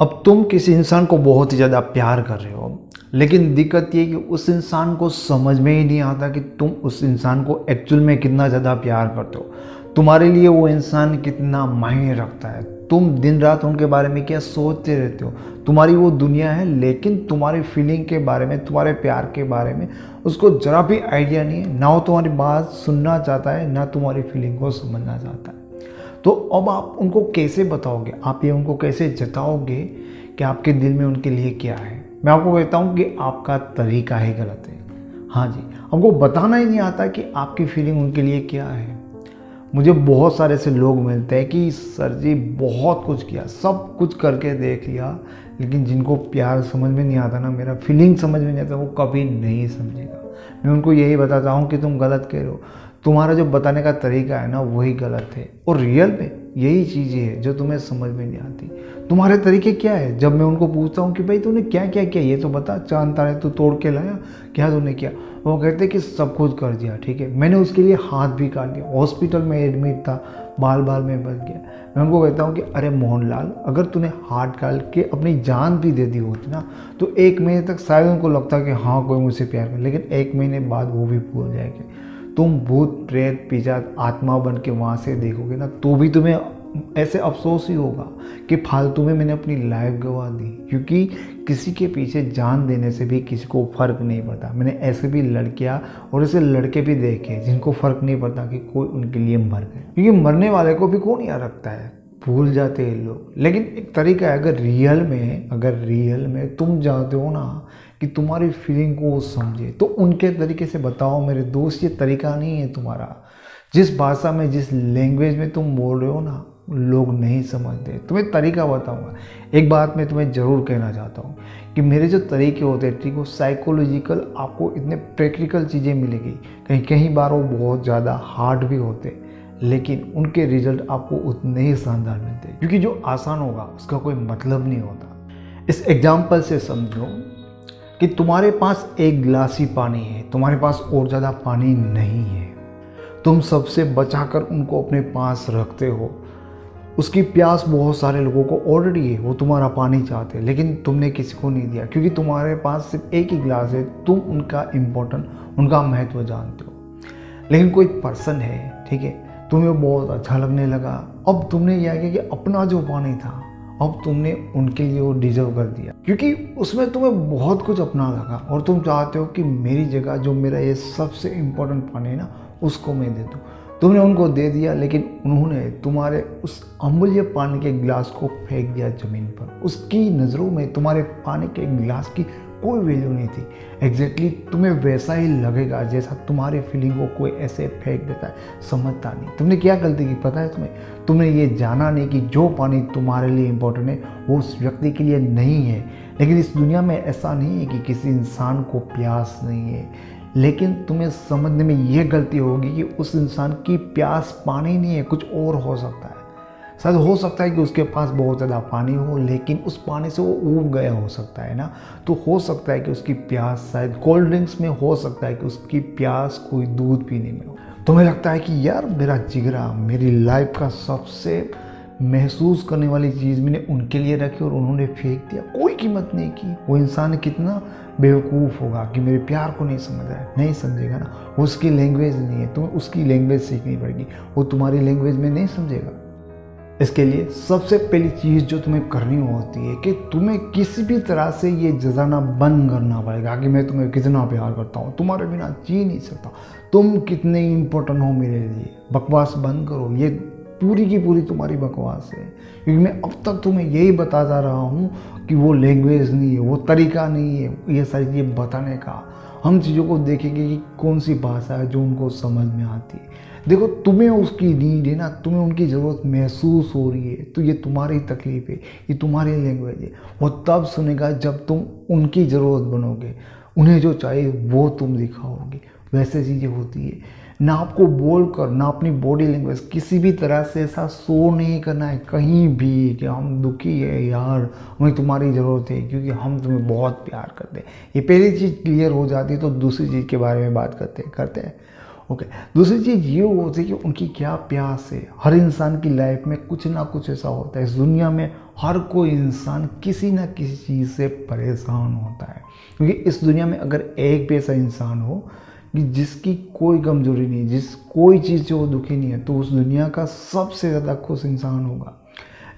अब तुम किसी इंसान को बहुत ही ज़्यादा प्यार कर रहे हो, लेकिन दिक्कत ये कि उस इंसान को समझ में ही नहीं आता कि तुम उस इंसान को एक्चुअल में कितना ज़्यादा प्यार करते हो। तुम्हारे लिए वो इंसान कितना मायने रखता है। तुम दिन रात उनके बारे में क्या सोचते रहते हो। तुम्हारी वो दुनिया है, लेकिन तुम्हारी फीलिंग के बारे में, तुम्हारे प्यार के बारे में उसको ज़रा भी आइडिया नहीं है। ना वो तुम्हारी बात सुनना चाहता है, ना तुम्हारी फीलिंग को समझना चाहता है। तो अब आप उनको कैसे बताओगे, आप ये उनको कैसे जताओगे कि आपके दिल में उनके लिए क्या है। मैं आपको कहता हूँ कि आपका तरीका ही गलत है। हाँ जी, हमको बताना ही नहीं आता कि आपकी फीलिंग उनके लिए क्या है। मुझे बहुत सारे ऐसे लोग मिलते हैं कि सर जी बहुत कुछ किया, सब कुछ करके देख लिया, लेकिन जिनको प्यार समझ में नहीं आता ना, मेरा फीलिंग समझ में नहीं आता, वो कभी नहीं समझेगा। मैं उनको यही बताता हूँ कि तुम गलत कह रहे हो। तुम्हारा जो बताने का तरीका है ना, वही गलत है। और रियल में यही चीज़ें है जो तुम्हें समझ में नहीं आती। तुम्हारे तरीके क्या है? जब मैं उनको पूछता हूँ कि भाई तूने क्या क्या किया, ये तो बता, चांद तारे तो तोड़ के लाया, क्या तूने किया? वो कहते कि सब कुछ कर दिया। ठीक है, मैंने उसके लिए हाथ भी काट दिया, हॉस्पिटल में एडमिट था, बाल बाल में बच गया। मैं उनको कहता हूँ कि अरे मोहनलाल, अगर तूने हाथ काट के अपनी जान भी दे दी होती ना, तो 1 महीने तक शायद उनको लगता कि हाँ कोई मुझसे प्यार कर, लेकिन 1 महीने बाद वो भी भूल जाएंगे। तुम भूत प्रेत पिशाच आत्मा बन के वहाँ से देखोगे ना, तो भी तुम्हें ऐसे अफसोस ही होगा कि फालतू में मैंने अपनी लाइफ गंवा दी। क्योंकि किसी के पीछे जान देने से भी किसी को फ़र्क नहीं पड़ता। मैंने ऐसे भी लड़कियां और ऐसे लड़के भी देखे जिनको फ़र्क नहीं पड़ता कि कोई उनके लिए मर गए, क्योंकि मरने वाले को भी कौन याद रखता है, भूल जाते हैं लोग। लेकिन एक तरीका है, अगर रियल में तुम चाहते हो ना कि तुम्हारी फीलिंग को वो समझे, तो उनके तरीके से बताओ। मेरे दोस्त, ये तरीका नहीं है तुम्हारा। जिस भाषा में, जिस लैंग्वेज में तुम बोल रहे हो ना, लोग नहीं समझते। तुम्हें तरीका बताऊंगा। एक बात मैं तुम्हें ज़रूर कहना चाहता हूँ कि मेरे जो तरीके होते हैं, ठीक, वो साइकोलॉजिकल, आपको इतने प्रैक्टिकल चीज़ें मिलेगी। कहीं बार वो बहुत ज़्यादा हार्ड भी होते, लेकिन उनके रिजल्ट आपको उतने ही शानदार मिलते हैं। क्योंकि जो आसान होगा उसका कोई मतलब नहीं होता। इस एग्जाम्पल से समझो कि तुम्हारे पास 1 गिलास ही पानी है, तुम्हारे पास और ज़्यादा पानी नहीं है। तुम सबसे बचाकर उनको अपने पास रखते हो। उसकी प्यास बहुत सारे लोगों को ऑलरेडी है, वो तुम्हारा पानी चाहते हैं, लेकिन तुमने किसी को नहीं दिया क्योंकि तुम्हारे पास सिर्फ 1 ही गिलास है। तुम उनका इम्पोर्टेंट, उनका महत्व जानते हो। लेकिन कोई पर्सन है, ठीक है, तुम्हें बहुत अच्छा लगने लगा। अब तुमने यह किया कि अपना जो पानी था, अब तुमने उनके लिए वो डिजर्व कर दिया, क्योंकि उसमें तुम्हें बहुत कुछ अपना लगा और तुम चाहते हो कि मेरी जगह जो मेरा ये सबसे इम्पोर्टेंट पानी है ना, उसको मैं दे दूँ। तुमने उनको दे दिया, लेकिन उन्होंने तुम्हारे उस अमूल्य पानी के गिलास को फेंक दिया ज़मीन पर। उसकी नज़रों में तुम्हारे पानी के गिलास की कोई वैल्यू नहीं थी। एग्जैक्टली तुम्हें वैसा ही लगेगा जैसा तुम्हारी फीलिंग को कोई ऐसे फेंक देता है, समझता नहीं। तुमने क्या गलती की पता है तुम्हें? तुमने ये जाना नहीं कि जो पानी तुम्हारे लिए इम्पोर्टेंट है वो उस व्यक्ति के लिए नहीं है। लेकिन इस दुनिया में ऐसा नहीं है कि किसी इंसान को प्यास नहीं है, लेकिन तुम्हें समझने में ये गलती होगी कि उस इंसान की प्यास पानी नहीं है, कुछ और हो सकता है। शायद हो सकता है कि उसके पास बहुत ज़्यादा पानी हो, लेकिन उस पानी से वो ऊब गया हो सकता है ना। तो हो सकता है कि उसकी प्यास शायद कोल्ड ड्रिंक्स में, हो सकता है कि उसकी प्यास कोई दूध पीने में हो। तुम्हें लगता है कि यार मेरा जिगरा, मेरी लाइफ का सबसे महसूस करने वाली चीज़ मैंने उनके लिए रखी और उन्होंने फेंक दिया, कोई कीमत नहीं की। वो इंसान कितना बेवकूफ़ होगा कि मेरे प्यार को नहीं समझ रहा है। नहीं समझेगा ना, उसकी लैंग्वेज नहीं है, तुम्हें उसकी लैंग्वेज सीखनी पड़ेगी। वो तुम्हारी लैंग्वेज में नहीं समझेगा। इसके लिए सबसे पहली चीज़ जो तुम्हें करनी होती है कि तुम्हें किसी भी तरह से ये जताना बंद करना पड़ेगा कि मैं तुम्हें कितना प्यार करता हूँ, तुम्हारे बिना जी नहीं सकता, तुम कितने इम्पोर्टेंट हो मेरे लिए। बकवास बंद करो, ये पूरी की पूरी तुम्हारी बकवास है। क्योंकि मैं अब तक तुम्हें यही बताता रहा हूँ कि वो लैंग्वेज नहीं है, वो तरीका नहीं है ये सारी चीज़ें बताने का। हम चीज़ों को देखेंगे कि कौन सी भाषा है जो उनको समझ में आती है। देखो, तुम्हें उसकी नीड है ना, तुम्हें उनकी ज़रूरत महसूस हो रही है, तो ये तुम्हारी तकलीफ़ है, ये तुम्हारी लैंग्वेज है। वो तब सुनेगा जब तुम उनकी ज़रूरत बनोगे, उन्हें जो चाहिए वो तुम दिखाओगे। वैसे चीज़ें होती है। ना आपको बोल कर, ना अपनी बॉडी लैंग्वेज, किसी भी तरह से ऐसा शो नहीं करना है कहीं भी कि हम दुखी है यार, हमें तुम्हारी ज़रूरत है, क्योंकि हम तुम्हें बहुत प्यार करते हैं। ये पहली चीज़ क्लियर हो जाती है तो दूसरी चीज़ के बारे में बात करते हैं। ओके। दूसरी चीज़ ये होती है कि उनकी क्या प्यास है। हर इंसान की लाइफ में कुछ ना कुछ ऐसा होता है। इस दुनिया में हर कोई इंसान किसी ना किसी चीज़ से परेशान होता है, क्योंकि इस दुनिया में अगर एक भी ऐसा इंसान हो कि जिसकी कोई कमजोरी नहीं, जिस कोई चीज़ से वो दुखी नहीं है, तो उस दुनिया का सबसे ज़्यादा खुश इंसान होगा।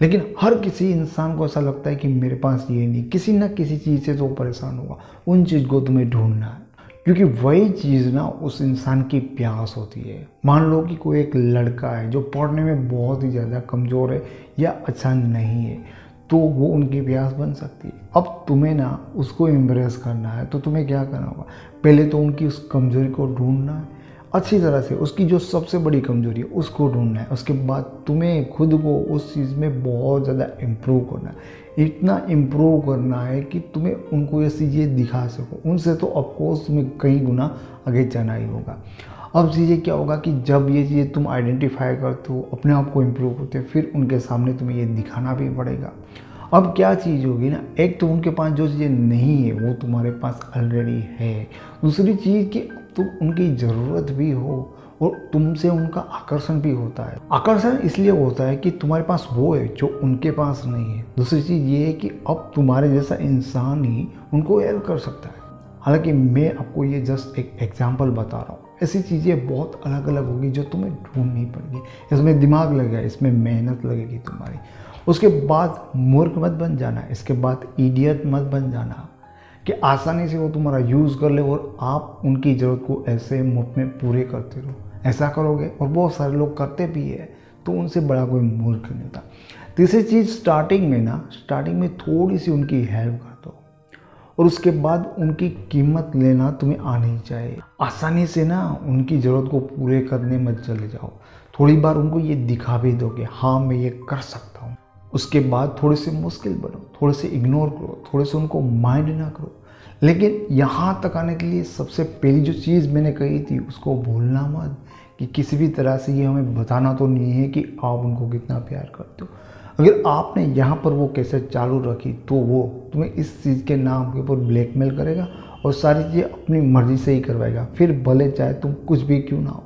लेकिन हर किसी इंसान को ऐसा लगता है कि मेरे पास ये नहीं, किसी ना किसी चीज़ से तो परेशान होगा। उन चीज़ को तुम्हें ढूंढना है, क्योंकि वही चीज़ ना उस इंसान की प्यास होती है। मान लो कि कोई एक लड़का है जो पढ़ने में बहुत ही ज़्यादा कमज़ोर है या अच्छा नहीं है, तो वो उनकी प्यास बन सकती है। अब तुम्हें ना उसको इम्प्रेस करना है, तो तुम्हें क्या करना होगा, पहले तो उनकी उस कमज़ोरी को ढूंढना है अच्छी तरह से, उसकी जो सबसे बड़ी कमज़ोरी है उसको ढूंढना है। उसके बाद तुम्हें खुद को उस चीज़ में बहुत ज़्यादा इम्प्रूव करना है, इतना इम्प्रूव करना है कि तुम्हें उनको ये चीज़ें दिखा सको। उनसे तो ऑफकोर्स तुम्हें कई गुना आगे जाना ही होगा। अब चीज़ें क्या होगा कि जब ये चीज़ें तुम आइडेंटिफाई करते हो, अपने आप को इम्प्रूव करते हो, फिर उनके सामने तुम्हें ये दिखाना भी पड़ेगा। अब क्या चीज़ होगी ना, एक तो उनके पास जो चीज़ें नहीं है वो तुम्हारे पास ऑलरेडी है। दूसरी चीज़ कि तुम उनकी ज़रूरत भी हो और तुमसे उनका आकर्षण भी होता है। आकर्षण इसलिए होता है कि तुम्हारे पास वो है जो उनके पास नहीं है। दूसरी चीज़ ये है कि अब तुम्हारे जैसा इंसान ही उनको हेल्प कर सकता है। हालांकि मैं आपको ये जस्ट एक एग्जांपल बता रहा हूँ, ऐसी चीज़ें बहुत अलग अलग होगी जो तुम्हें ढूंढनी पड़ेगी। इसमें दिमाग लगेगा, इसमें मेहनत लगेगी तुम्हारी। उसके बाद मूर्ख मत बन जाना, इसके बाद इडियट मत बन जाना कि आसानी से वो तुम्हारा यूज़ कर ले और आप उनकी ज़रूरत को ऐसे मुफ्त में पूरे करते रहो। ऐसा करोगे, और बहुत सारे लोग करते भी है, तो उनसे बड़ा कोई मूर्ख नहीं होता। तीसरी चीज़, स्टार्टिंग में थोड़ी सी उनकी हेल्प कर दो, और उसके बाद उनकी कीमत लेना तुम्हें आनी चाहिए। आसानी से ना उनकी ज़रूरत को पूरे करने मत चले जाओ। थोड़ी बार उनको ये दिखा भी दो कि हाँ मैं ये कर सकता हूँ। उसके बाद थोड़े से मुश्किल बनो, थोड़े से इग्नोर करो, थोड़े से उनको माइंड ना करो। लेकिन यहाँ तक आने के लिए सबसे पहली जो चीज़ मैंने कही थी उसको भूलना मत, कि किसी भी तरह से ये हमें बताना तो नहीं है कि आप उनको कितना प्यार करते हो। अगर आपने यहाँ पर वो कैसेट चालू रखी तो वो तुम्हें इस चीज़ के नाम के ऊपर ब्लैकमेल करेगा और सारी चीज़ें अपनी मर्ज़ी से ही करवाएगा, फिर भले चाहे तुम कुछ भी क्यों ना हो।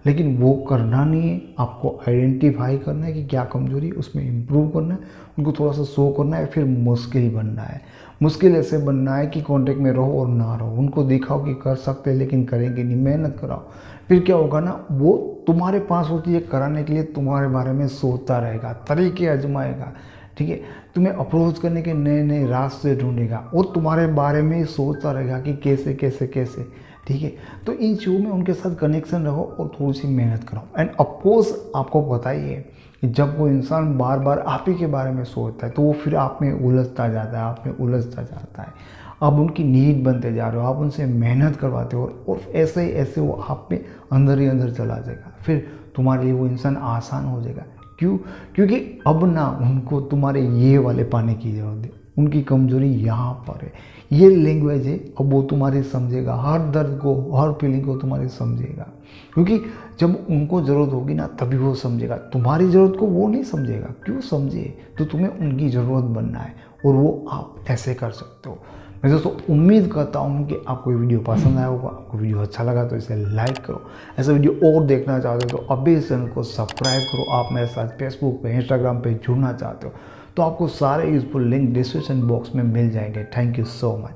लेकिन वो करना नहीं है। आपको आइडेंटिफाई करना है कि क्या कमजोरी, उसमें इम्प्रूव करना है, उनको थोड़ा सा शो करना है, फिर मुश्किल बनना है। मुश्किल ऐसे बनना है कि कांटेक्ट में रहो और ना रहो, उनको दिखाओ कि कर सकते हैं लेकिन करेंगे नहीं, मेहनत कराओ। फिर क्या होगा ना, वो तुम्हारे पास वो चीज़ें कराने के लिए तुम्हारे बारे में सोचता रहेगा, तरीके आजमाएगा, ठीक है, तुम्हें अप्रोच करने के नए नए रास्ते ढूंढेगा और तुम्हारे बारे में सोचता रहेगा कि कैसे कैसे कैसे, ठीक है। तो इन चीज़ों में उनके साथ कनेक्शन रहो और थोड़ी सी मेहनत करो। एंड ऑफकोर्स आपको पता ही है कि जब वो इंसान बार बार आप ही के बारे में सोचता है तो वो फिर आप में उलझता जाता है, आप में उलझता जाता है। आप उनकी नीड बनते जा रहे हो, आप उनसे मेहनत करवाते हो और ऐसे ही ऐसे वो आप में अंदर ही अंदर चला जाएगा। फिर तुम्हारे लिए वो इंसान आसान हो जाएगा। क्यों? क्योंकि अब ना उनको तुम्हारे ये वाले पाने की ज़रूरत है, उनकी कमजोरी यहाँ पर है, ये लैंग्वेज है। अब वो तुम्हारी समझेगा, हर दर्द को, हर फीलिंग को तुम्हारी समझेगा, क्योंकि जब उनको ज़रूरत होगी ना तभी वो समझेगा। तुम्हारी ज़रूरत को वो नहीं समझेगा। क्यों समझे? तो तुम्हें उनकी ज़रूरत बनना है और वो आप ऐसे कर सकते हो। मैं दोस्तों उम्मीद करता हूँ कि आपको ये वीडियो पसंद आया होगा। आपको वीडियो अच्छा लगा तो इसे लाइक करो। ऐसा वीडियो और देखना चाहते हो तो अभी इस चैनल को सब्सक्राइब करो। आप मेरे साथ फेसबुक पे, इंस्टाग्राम पे जुड़ना चाहते हो तो आपको सारे यूजफुल लिंक डिस्क्रिप्शन बॉक्स में मिल जाएंगे। Thank you so much.